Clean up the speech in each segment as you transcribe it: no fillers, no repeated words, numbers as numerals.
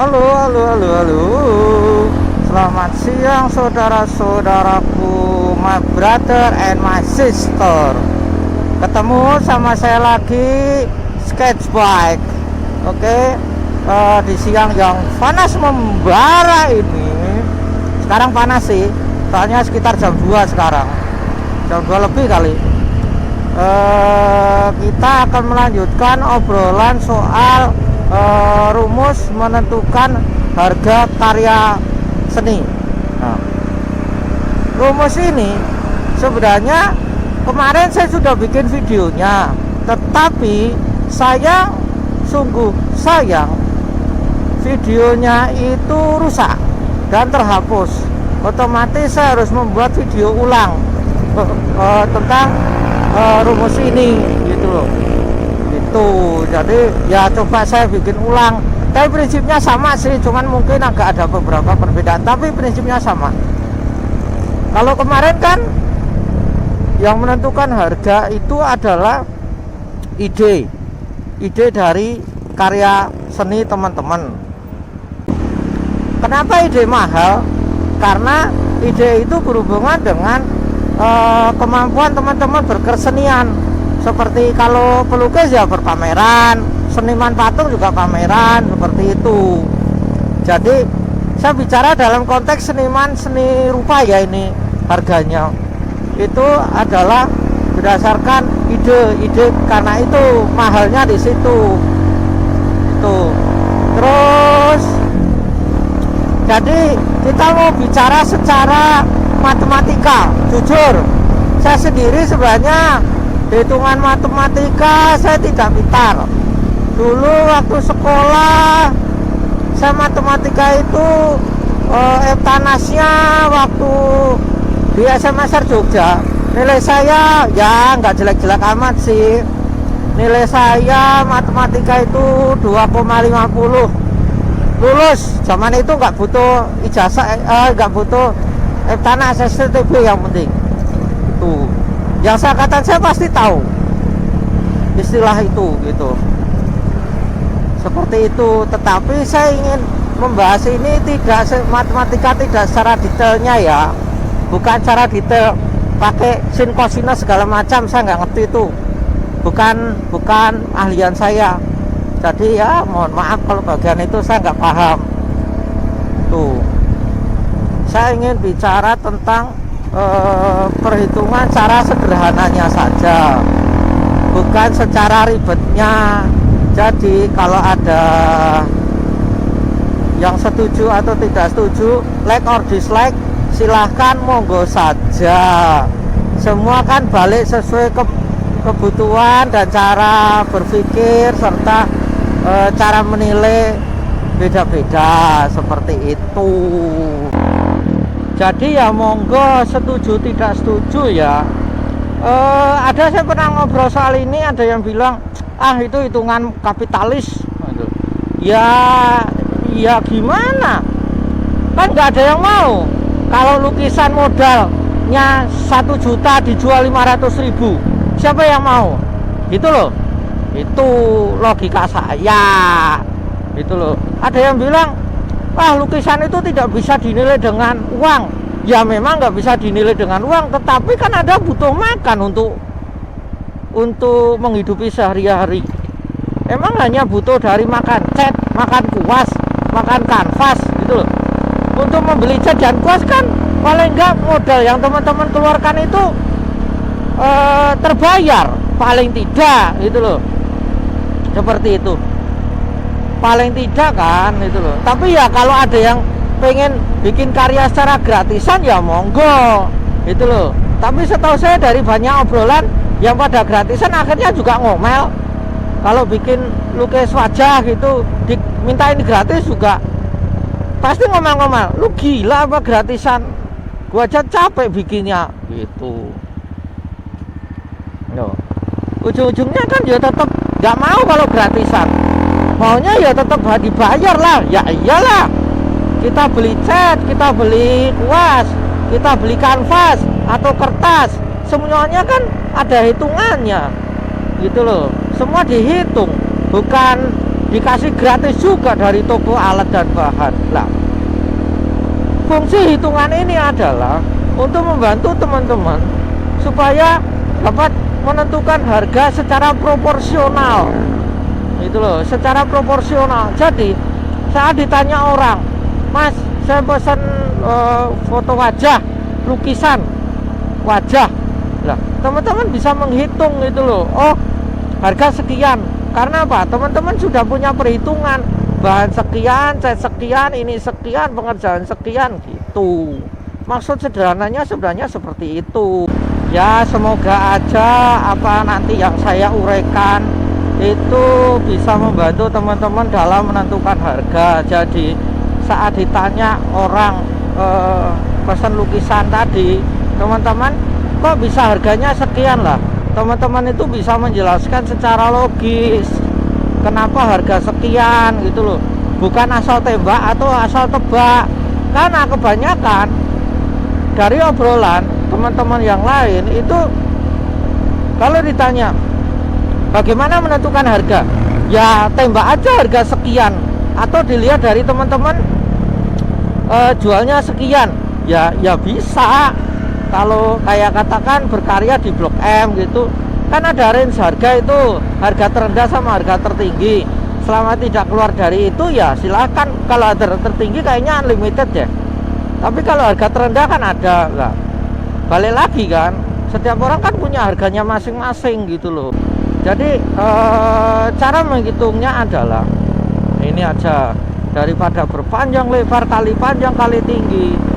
Halo, halo, halo, halo. Selamat siang saudara-saudaraku, my brother and my sister. Ketemu sama saya lagi, sketch bike. Oke, di siang yang panas membara ini. Sekarang panas sih, soalnya sekitar jam 2 sekarang. Jam 2 lebih kali. Kita akan melanjutkan obrolan soal rumus menentukan harga karya seni. Nah, rumus ini sebenarnya kemarin saya sudah bikin videonya, tetapi saya sungguh sayang videonya itu rusak dan terhapus. Otomatis saya harus membuat video ulang tentang rumus ini gitu loh. Jadi ya coba saya bikin ulang, tapi prinsipnya sama sih, cuman mungkin agak ada beberapa perbedaan, tapi prinsipnya sama. Kalau kemarin kan yang menentukan harga itu adalah ide dari karya seni teman-teman. Kenapa ide mahal? Karena ide itu berhubungan dengan kemampuan teman-teman berkesenian. Seperti kalau pelukis ya berpameran, seniman patung juga pameran, seperti itu. Jadi saya bicara dalam konteks seniman seni rupa ya, ini harganya itu adalah berdasarkan ide karena itu mahalnya di situ. Itu. Terus jadi kita mau bicara secara matematika. Jujur, saya sendiri sebenarnya hitungan matematika saya tidak pintar. Dulu waktu sekolah saya matematika itu Eptanasnya waktu di SMSR Jogja, nilai saya ya nggak jelek-jelek amat sih. Nilai saya matematika itu 2,50. Lulus. Zaman itu nggak butuh ijazah, nggak butuh Eptanas, STTB yang penting. Tuh. Yang saya katakan saya pasti tahu istilah itu gitu. Seperti itu, tetapi saya ingin membahas ini tidak matematika, tidak secara detailnya ya. Bukan secara detail pakai sin cosinus segala macam, saya nggak ngerti itu. Bukan ahlian saya. Jadi ya mohon maaf kalau bagian itu saya nggak paham. Tuh. Saya ingin bicara tentang perhitungan cara sederhananya saja, bukan secara ribetnya. Jadi kalau ada yang setuju atau tidak setuju, like or dislike, silahkan monggo saja. Semua kan balik sesuai kebutuhan dan cara berpikir serta cara menilai beda-beda, seperti itu. Jadi ya monggo, setuju tidak setuju ya. Ada saya pernah ngobrol soal ini, ada yang bilang itu hitungan kapitalis. Ya gimana? Kan nggak ada yang mau. Kalau lukisan modalnya 1 juta dijual 500.000, siapa yang mau? Gitu loh. Itu logika saya. Gitu loh. Ada yang bilang lukisan itu tidak bisa dinilai dengan uang. Ya memang nggak bisa dinilai dengan uang, tetapi kan ada butuh makan untuk menghidupi sehari-hari. Emang hanya butuh dari makan cat, makan kuas, makan kanvas gitu loh. Untuk membeli cat dan kuas kan paling nggak modal yang teman-teman keluarkan itu terbayar paling tidak gitu loh. Seperti itu. Paling tidak kan itu loh. Tapi ya kalau ada yang pengen bikin karya secara gratisan ya monggo itu loh. Tapi setahu saya dari banyak obrolan yang pada gratisan akhirnya juga ngomel. Kalau bikin lukis wajah gitu dimintain gratis juga pasti ngomel-ngomel, lu gila apa gratisan, gua aja capek bikinnya gitu. Ujung-ujungnya kan ya tetap nggak mau kalau gratisan, maunya ya tetap dibayar lah. Ya iyalah, kita beli cat, kita beli kuas, kita beli kanvas atau kertas, semuanya kan ada hitungannya gitu loh. Semua dihitung, bukan dikasih gratis juga dari toko alat dan bahan. Lah, fungsi hitungan ini adalah untuk membantu teman-teman supaya dapat menentukan harga secara proporsional. Itu loh, secara proporsional. Jadi saat ditanya orang, "Mas, saya pesan foto wajah, lukisan wajah." Lah, teman-teman bisa menghitung itu loh. Oh, harga sekian. Karena apa? Teman-teman sudah punya perhitungan, bahan sekian, cat sekian, ini sekian, pengerjaan sekian gitu. Maksud sederhananya sebenarnya seperti itu. Ya, semoga aja apa nanti yang saya uraikan itu bisa membantu teman-teman dalam menentukan harga. Jadi saat ditanya orang pesan lukisan tadi, teman-teman kok bisa harganya sekian, lah teman-teman itu bisa menjelaskan secara logis kenapa harga sekian gitu loh, bukan asal tembak atau asal tebak. Karena kebanyakan dari obrolan teman-teman yang lain itu kalau ditanya bagaimana menentukan harga, ya tembak aja harga sekian, atau dilihat dari teman-teman jualnya sekian, ya bisa. Kalau kayak katakan berkarya di Blok M gitu kan ada range harga, itu harga terendah sama harga tertinggi. Selama tidak keluar dari itu ya silahkan. Kalau harga tertinggi kayaknya unlimited ya, tapi kalau harga terendah kan ada. Lah, balik lagi kan, setiap orang kan punya harganya masing-masing gitu loh. Jadi cara menghitungnya adalah ini aja, daripada berpanjang lebar kali panjang kali tinggi.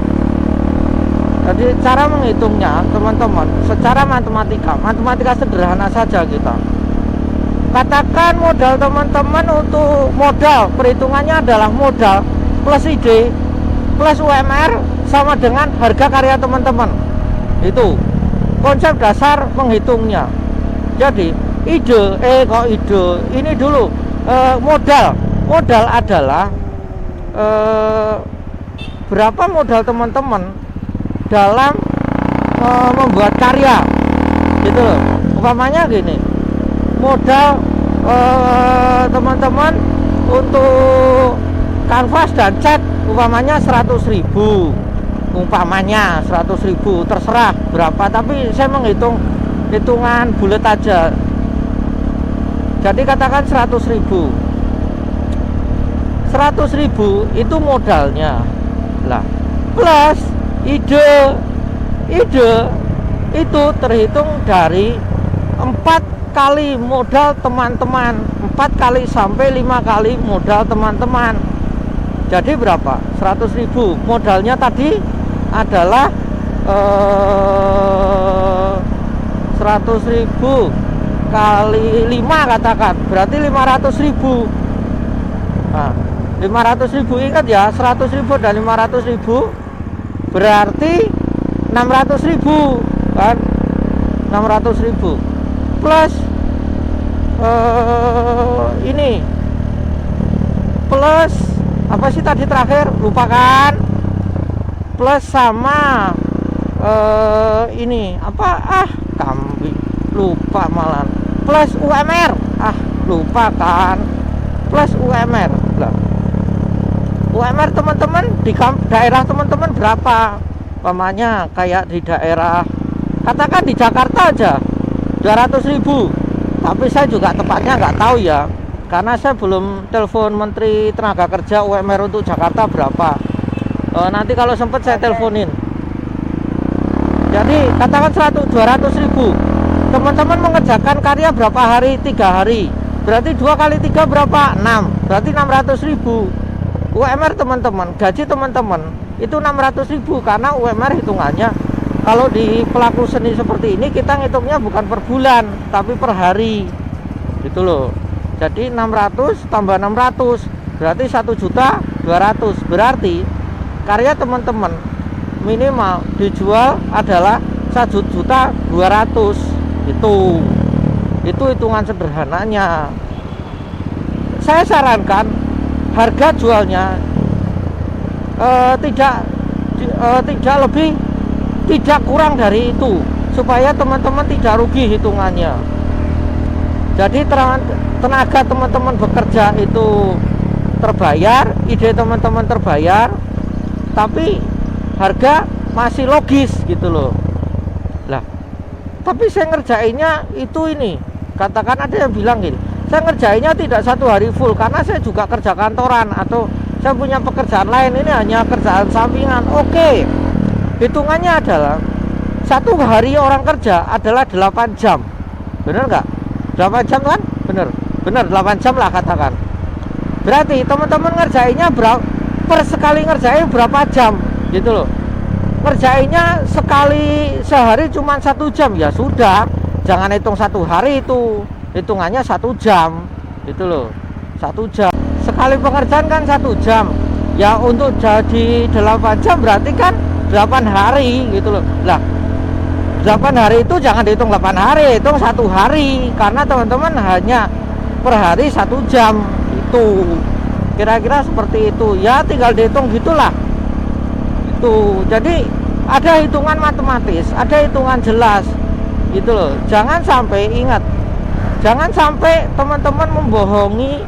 Jadi cara menghitungnya teman-teman secara matematika sederhana saja kita. Katakan modal teman-teman, untuk modal perhitungannya adalah modal plus ide plus UMR sama dengan harga karya teman-teman. Itu konsep dasar menghitungnya. Jadi ide ini dulu, modal adalah berapa modal teman-teman dalam membuat karya gitu loh. Umpamanya gini, modal teman-teman untuk kanvas dan cat umpamanya 100.000, umpamanya 100.000, terserah berapa, tapi saya menghitung hitungan bulat aja. Jadi katakan 100.000 itu modalnya. Lah, plus ide itu terhitung dari 4 kali modal teman-teman, 4 kali sampai 5 kali modal teman-teman. Jadi berapa? 100.000. Modalnya tadi adalah 100.000 kali 5 katakan, berarti 500.000. Nah, 500.000 ingat ya, 100.000 dan 500.000 berarti 600.000 kan, 600.000 plus ini plus apa sih tadi terakhir, lupa kan, plus sama ini apa, kambing lupa malah, plus UMR lupa kan, plus UMR. Lah, UMR teman-teman di daerah teman-teman berapa? Umpamanya kayak di daerah, katakan di Jakarta aja 200.000, tapi saya juga tepatnya nggak tahu ya, karena saya belum telepon Menteri Tenaga Kerja UMR untuk Jakarta berapa. Nanti kalau sempat saya teleponin. Jadi katakan 200.000, teman-teman mengerjakan karya berapa hari? 3 hari, berarti 2 kali 3 berapa? 6, berarti 600.000 UMR teman-teman. Gaji teman-teman itu 600.000, karena UMR hitungannya kalau di pelaku seni seperti ini kita ngitungnya bukan per bulan tapi per hari gitu loh. Jadi 600 tambah 600 berarti 1.200.000, berarti karya teman-teman minimal dijual adalah 1.200.000. Itu hitungan sederhananya. Saya sarankan harga jualnya tidak kurang dari itu, supaya teman-teman tidak rugi hitungannya. Jadi tenaga teman-teman bekerja itu terbayar, ide teman-teman terbayar, tapi harga masih logis gitu loh. Lah, tapi saya ngerjainnya itu ini, katakan ada yang bilang gini, saya ngerjainnya tidak 1 hari full karena saya juga kerja kantoran atau saya punya pekerjaan lain, ini hanya kerjaan sampingan. Oke, hitungannya adalah 1 hari orang kerja adalah 8 jam, bener nggak? 8 jam kan? Bener 8 jam lah katakan. Berarti teman-teman ngerjainnya per sekali ngerjain berapa jam gitu loh. Ngerjainnya sekali sehari cuma 1 jam, ya sudah, jangan hitung 1 hari, itu hitungannya 1 jam gitu loh. 1 jam sekali pekerjaan kan 1 jam, ya untuk jadi 8 jam berarti kan 8 hari gitu loh. Lah, 8 hari itu jangan dihitung 8 hari, hitung 1 hari, karena teman-teman hanya per hari 1 jam. Itu kira-kira seperti itu ya, tinggal dihitung gitulah itu. Jadi ada hitungan matematis, ada hitungan jelas gitu loh. Jangan sampai, ingat, jangan sampai teman-teman membohongi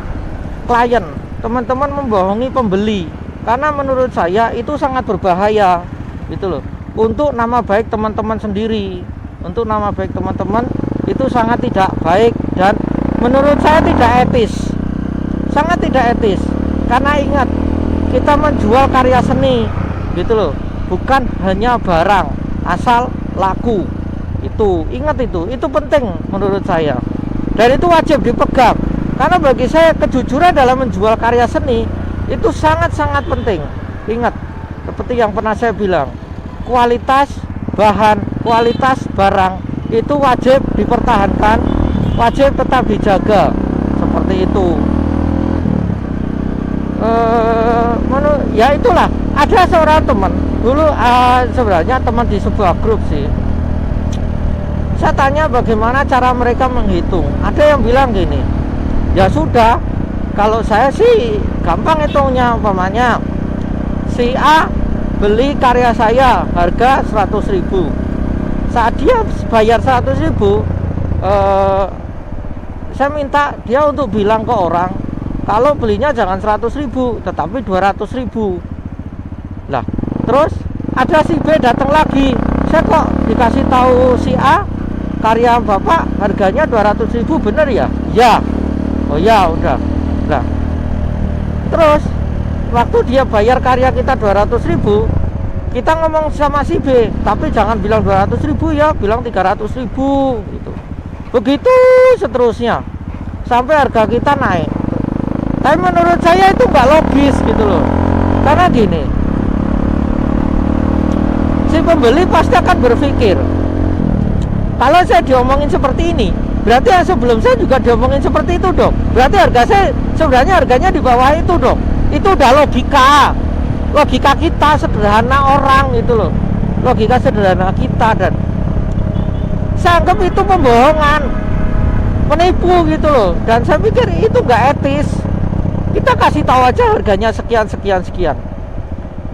klien, teman-teman membohongi pembeli, karena menurut saya itu sangat berbahaya gitu loh, untuk nama baik teman-teman sendiri, untuk nama baik teman-teman itu sangat tidak baik dan menurut saya tidak etis, sangat tidak etis. Karena ingat, kita menjual karya seni gitu loh, bukan hanya barang asal laku. Itu ingat, itu penting menurut saya, dan itu wajib dipegang. Karena bagi saya kejujuran dalam menjual karya seni itu sangat-sangat penting. Ingat, seperti yang pernah saya bilang, kualitas bahan, kualitas barang itu wajib dipertahankan, wajib tetap dijaga, seperti itu. Ya itulah, ada seorang teman dulu, sebenarnya teman di sebuah grup sih. Saya tanya bagaimana cara mereka menghitung. Ada yang bilang gini, ya sudah, kalau saya sih gampang hitungnya. Umpamanya si A beli karya saya harga 100.000, saat dia bayar 100.000, saya minta dia untuk bilang ke orang kalau belinya jangan 100.000 tetapi 200.000. Lah, terus ada si B datang lagi, saya kok dikasih tahu si A karya bapak harganya 200.000, bener ya? Ya. Oh ya, udah. Nah, terus waktu dia bayar karya kita 200.000, kita ngomong sama si B, tapi jangan bilang 200.000 ya, bilang 300.000 gitu. Begitu seterusnya sampai harga kita naik. Tapi menurut saya itu nggak logis gitu loh. Karena gini, si pembeli pasti akan berpikir, kalau saya diomongin seperti ini, berarti yang sebelum saya juga diomongin seperti itu dong. Berarti harga saya sebenarnya harganya di bawah itu dong. Itu udah logika kita sederhana orang itu loh, logika sederhana kita. Dan saya anggap itu pembohongan, menipu gitu loh. Dan saya pikir itu nggak etis. Kita kasih tahu aja harganya sekian,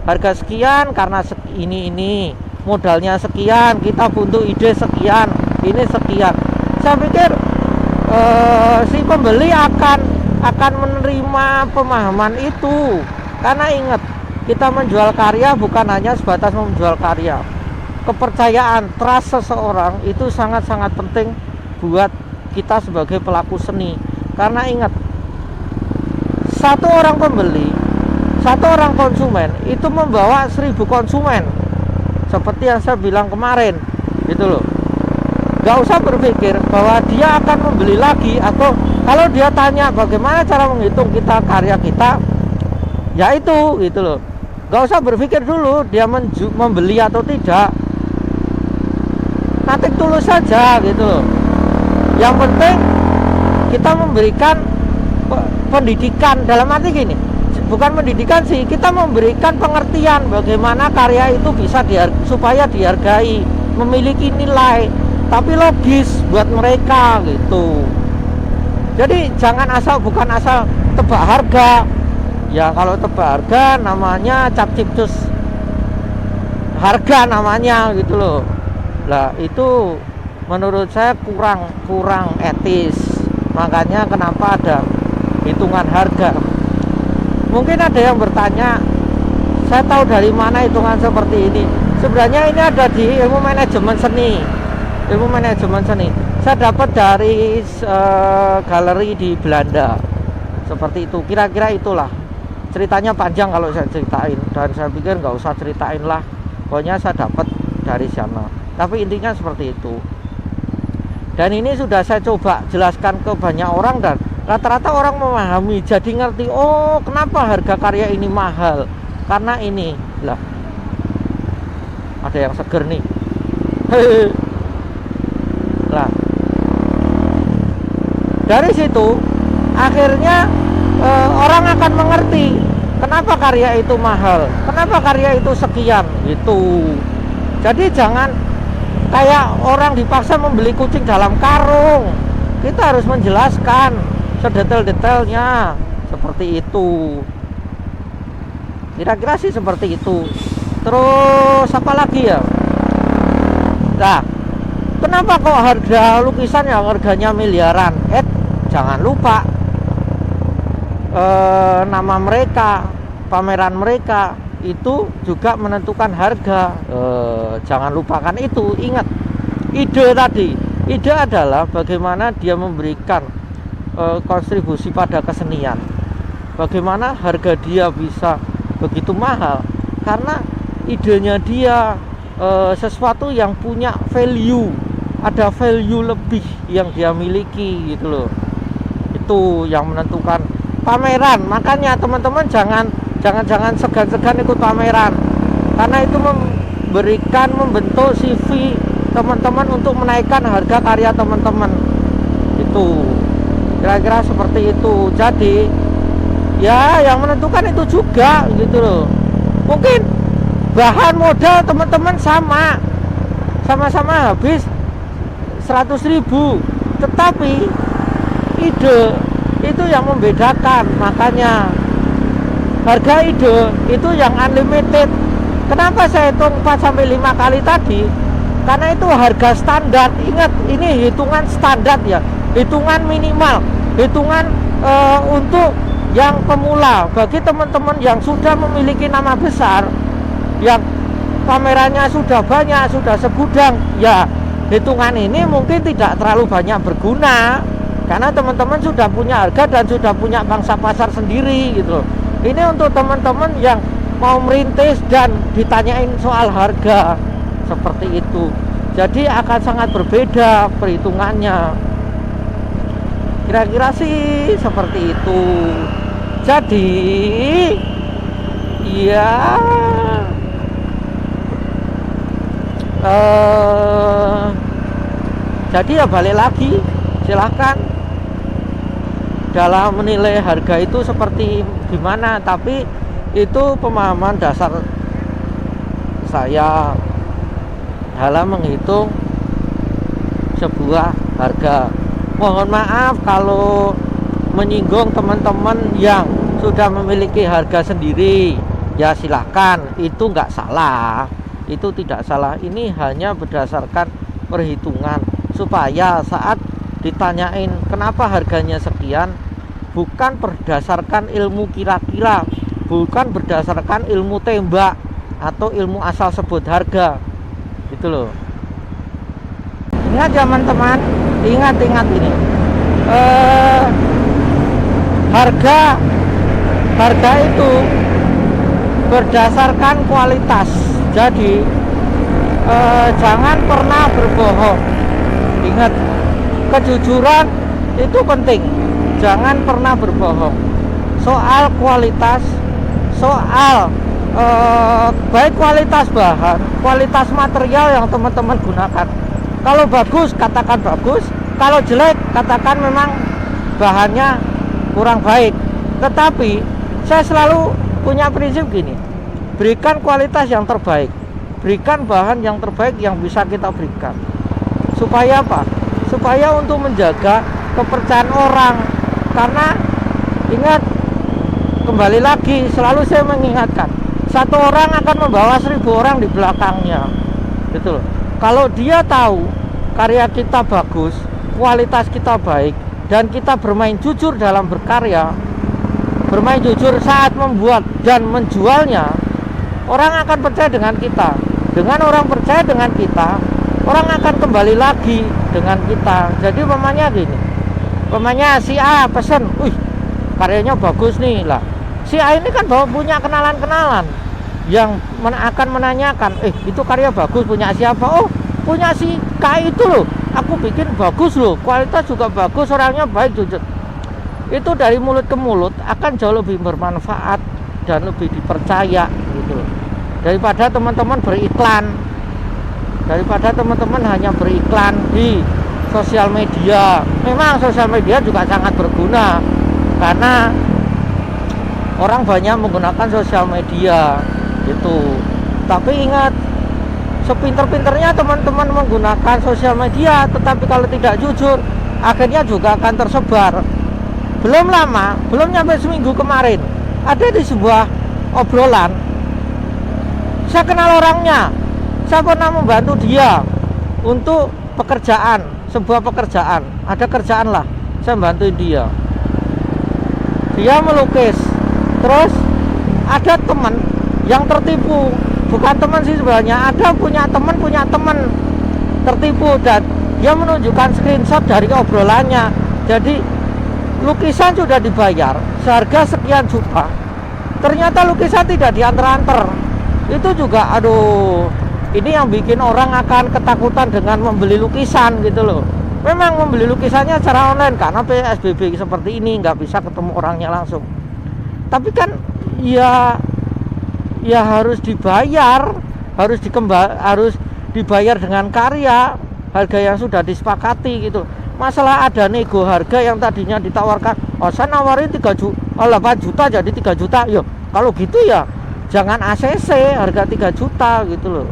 harga sekian karena ini modalnya sekian, kita butuh ide sekian, ini sekian. Saya pikir si pembeli akan menerima pemahaman itu. Karena ingat, kita menjual karya bukan hanya sebatas menjual karya. Kepercayaan, trust seseorang itu sangat-sangat penting buat kita sebagai pelaku seni. Karena ingat, satu orang pembeli, satu orang konsumen itu membawa 1000 konsumen. Seperti yang saya bilang kemarin gitu loh. Gak usah berpikir bahwa dia akan membeli lagi, atau kalau dia tanya bagaimana cara menghitung kita karya kita, ya itu gitu loh. Gak usah berpikir dulu dia membeli atau tidak. Natik tulus saja gitu loh. Yang penting kita memberikan pendidikan, dalam arti gini, bukan pendidikan sih, kita memberikan pengertian bagaimana karya itu bisa supaya dihargai, memiliki nilai, tapi logis buat mereka gitu. Jadi jangan bukan asal tebak harga. Ya kalau tebak harga namanya capciptus harga namanya gitu loh. Lah itu menurut saya kurang etis. Makanya kenapa ada hitungan harga. Mungkin ada yang bertanya, saya tahu dari mana hitungan seperti ini. Sebenarnya ini ada di ilmu manajemen seni. Ilmu manajemen seni saya dapat dari galeri di Belanda. Seperti itu, kira-kira itulah. Ceritanya panjang kalau saya ceritain, dan saya pikir nggak usah ceritain lah. Pokoknya saya dapat dari sana. Tapi intinya seperti itu. Dan ini sudah saya coba jelaskan ke banyak orang, dan rata-rata orang memahami, jadi ngerti, oh kenapa harga karya ini mahal, karena ini lah. Ada yang seger nih. Lah, dari situ akhirnya orang akan mengerti kenapa karya itu mahal, kenapa karya itu sekian gitu. Jadi jangan kayak orang dipaksa membeli kucing dalam karung. Kita harus menjelaskan sedetail-detailnya seperti itu. Kira-kira sih seperti itu. Terus apa lagi ya? Nah, kenapa kok harga lukisan yang harganya miliaran? Jangan lupa nama mereka, pameran mereka itu juga menentukan harga. Jangan lupakan itu. Ingat ide tadi. Ide adalah bagaimana dia memberikan kontribusi pada kesenian. Bagaimana harga dia bisa begitu mahal, karena idenya dia sesuatu yang punya value, ada value lebih yang dia miliki gitu loh. Itu yang menentukan pameran. Makanya teman-teman jangan segan-segan ikut pameran, karena itu membentuk CV teman-teman untuk menaikkan harga karya teman-teman. Itu kira-kira seperti itu. Jadi ya yang menentukan itu juga gitu loh. Mungkin bahan modal teman-teman sama-sama habis 100.000, tetapi ide itu yang membedakan. Makanya harga ide itu yang unlimited. Kenapa saya hitung 4-5 kali tadi? Karena itu harga standar. Ingat, ini hitungan standar ya, hitungan minimal, hitungan untuk yang pemula. Bagi teman-teman yang sudah memiliki nama besar, yang pamerannya sudah banyak, sudah segudang, ya hitungan ini mungkin tidak terlalu banyak berguna, karena teman-teman sudah punya harga dan sudah punya pangsa pasar sendiri gitu loh. Ini untuk teman-teman yang mau merintis dan ditanyain soal harga seperti itu. Jadi akan sangat berbeda perhitungannya. Kira-kira sih seperti itu. Jadi ya jadi ya balik lagi, silahkan dalam menilai harga itu seperti gimana. Tapi itu pemahaman dasar saya dalam menghitung sebuah harga. Mohon maaf kalau menyinggung teman-teman yang sudah memiliki harga sendiri. Ya silahkan, itu nggak salah, itu tidak salah. Ini hanya berdasarkan perhitungan, supaya saat ditanyain kenapa harganya sekian, bukan berdasarkan ilmu kira-kira, bukan berdasarkan ilmu tembak atau ilmu asal sebut harga gitu loh. Ingat teman-teman, ingat ini harga itu berdasarkan kualitas. Jadi jangan pernah berbohong. Ingat, kejujuran itu penting. Jangan pernah berbohong soal kualitas, soal baik kualitas bahan, kualitas material yang teman-teman gunakan. Kalau bagus, katakan bagus. Kalau jelek, katakan memang bahannya kurang baik. Tetapi saya selalu punya prinsip gini, berikan kualitas yang terbaik, berikan bahan yang terbaik yang bisa kita berikan. Supaya apa? Supaya untuk menjaga kepercayaan orang. Karena ingat, kembali lagi, selalu saya mengingatkan, satu orang akan membawa 1000 orang di belakangnya gitu loh. Kalau dia tahu karya kita bagus, kualitas kita baik, dan kita bermain jujur dalam berkarya, bermain jujur saat membuat dan menjualnya, orang akan percaya dengan kita. Dengan orang percaya dengan kita, orang akan kembali lagi dengan kita. Jadi umpamanya gini, umpamanya si A pesen, wih karyanya bagus nih lah. Si A ini kan punya kenalan-kenalan yang akan menanyakan, itu karya bagus punya siapa? Oh, punya si K itu loh, aku bikin bagus loh, kualitas juga bagus, orangnya baik, jujur. Itu dari mulut ke mulut akan jauh lebih bermanfaat dan lebih dipercaya gitu loh, daripada teman-teman beriklan, daripada teman-teman hanya beriklan di sosial media. Memang sosial media juga sangat berguna karena orang banyak menggunakan sosial media gitu. Tapi ingat, sepinter-pinternya teman-teman menggunakan sosial media, tetapi kalau tidak jujur, akhirnya juga akan tersebar. Belum lama, belum nyampe seminggu kemarin, ada di sebuah obrolan, saya kenal orangnya, saya pernah membantu dia untuk pekerjaan, sebuah pekerjaan, ada kerjaan lah, saya bantuin dia melukis. Terus ada teman yang tertipu, bukan teman sih sebenarnya, ada punya teman tertipu, dan dia menunjukkan screenshot dari obrolannya. Jadi lukisan sudah dibayar seharga sekian juta, ternyata lukisan tidak diantar-antar. Itu juga aduh, ini yang bikin orang akan ketakutan dengan membeli lukisan gitu loh. Memang membeli lukisannya secara online karena PSBB seperti ini nggak bisa ketemu orangnya langsung, tapi kan ya harus dibayar, harus dibayar dengan karya, harga yang sudah disepakati gitu. Masalah ada nego harga yang tadinya ditawarkan, oh saya nawarin 8 juta jadi 3 juta. Yo, kalau gitu ya jangan ACC harga 3 juta gitu loh.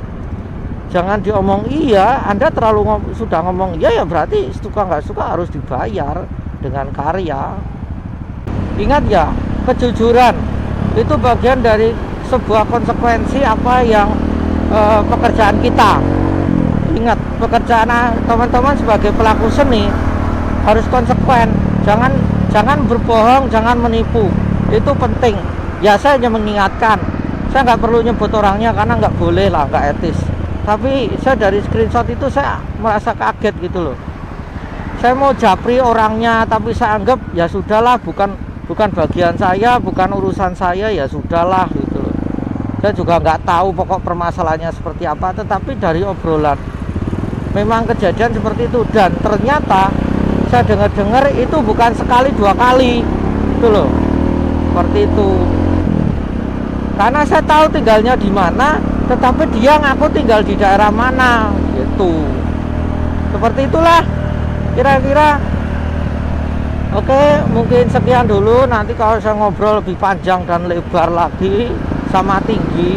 Jangan diomong iya, Anda terlalu sudah ngomong iya ya berarti suka nggak suka harus dibayar dengan karya. Ingat ya, kejujuran itu bagian dari sebuah konsekuensi apa yang pekerjaan kita. Ingat, pekerjaan teman-teman sebagai pelaku seni harus konsekuen. Jangan berbohong, jangan menipu. Itu penting. Ya saya hanya mengingatkan. Saya nggak perlu nyebut orangnya karena nggak boleh lah, nggak etis. Tapi saya dari screenshot itu saya merasa kaget gitu loh. Saya mau japri orangnya, tapi saya anggap ya sudahlah, bukan bagian saya, bukan urusan saya, ya sudahlah gitu loh. Saya juga nggak tahu pokok permasalahannya seperti apa, tetapi dari obrolan memang kejadian seperti itu. Dan ternyata saya dengar itu bukan sekali 2 kali gitu loh, seperti itu. Karena saya tahu tinggalnya di mana, tetapi dia ngaku tinggal di daerah mana gitu. Seperti itulah kira-kira. Oke, mungkin sekian dulu. Nanti kalau saya ngobrol lebih panjang dan lebar lagi sama Tinggi,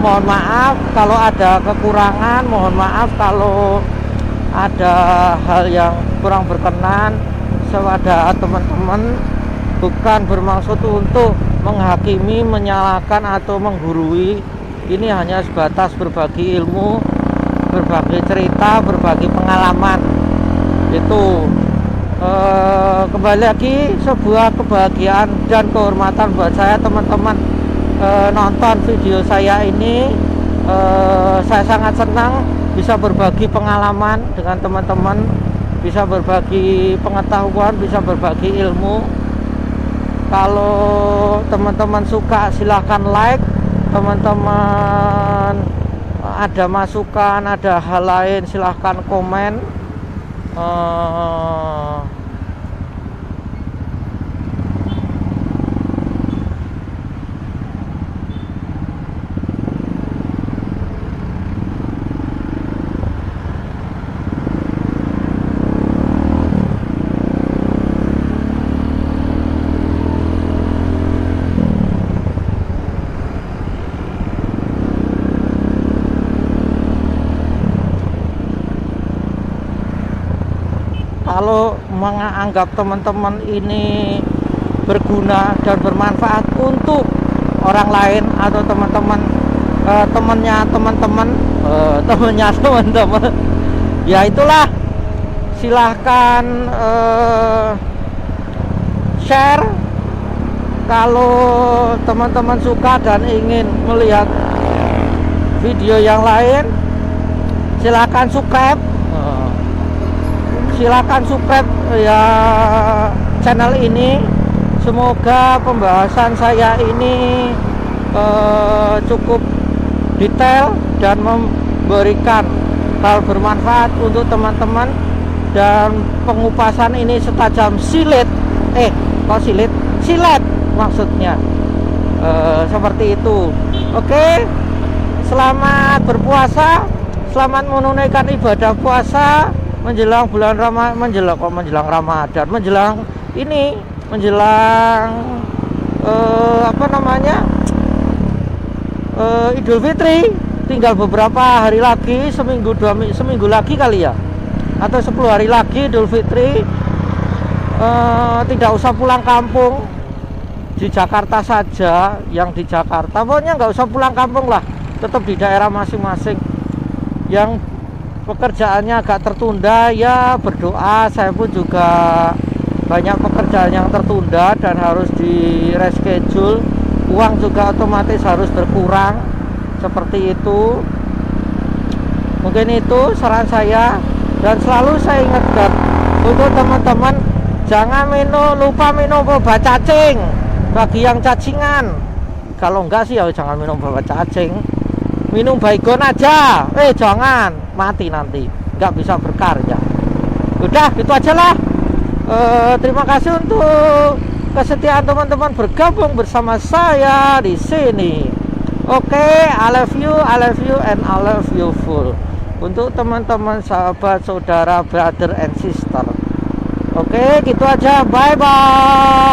mohon maaf kalau ada kekurangan, mohon maaf kalau ada hal yang kurang berkenan kepada teman-teman. Bukan bermaksud untuk menghakimi, menyalahkan atau menggurui. Ini hanya sebatas berbagi ilmu, berbagi cerita, berbagi pengalaman. Itu kembali lagi sebuah kebahagiaan dan kehormatan buat saya teman-teman nonton video saya ini. Saya sangat senang bisa berbagi pengalaman dengan teman-teman, bisa berbagi pengetahuan, bisa berbagi ilmu. Kalau teman-teman suka silahkan like, teman-teman ada masukan, ada hal lain silahkan komen. Kalau menganggap teman-teman ini berguna dan bermanfaat untuk orang lain atau temannya teman-teman, ya itulah silahkan share. Kalau teman-teman suka dan ingin melihat video yang lain, silahkan subscribe. Silahkan subscribe ya channel ini. Semoga pembahasan saya ini cukup detail dan memberikan hal bermanfaat untuk teman-teman, dan pengupasan ini setajam silet. Silet maksudnya. Seperti itu. Oke, selamat berpuasa, selamat menunaikan ibadah puasa menjelang bulan menjelang Ramadan, menjelang Idul Fitri. Tinggal beberapa hari lagi, seminggu lagi kali ya, atau 10 hari lagi Idul Fitri. Tidak usah pulang kampung di Jakarta saja. Yang di Jakarta pokoknya nggak usah pulang kampung lah, tetap di daerah masing-masing. Yang pekerjaannya agak tertunda ya berdoa. Saya pun juga banyak pekerjaan yang tertunda dan harus di reschedule. Uang juga otomatis harus berkurang, seperti itu. Mungkin itu saran saya, dan selalu saya ingatkan untuk teman-teman, jangan lupa minum obat cacing bagi yang cacingan. Kalau enggak sih ya jangan minum obat cacing, minum baygon aja. Jangan, mati nanti, nggak bisa berkarya. Udah gitu aja lah. Terima kasih untuk kesetiaan teman-teman bergabung bersama saya di sini. Oke, I love you, and I love you full. Untuk teman-teman, sahabat, saudara, brother and sister. Oke, gitu aja. Bye bye.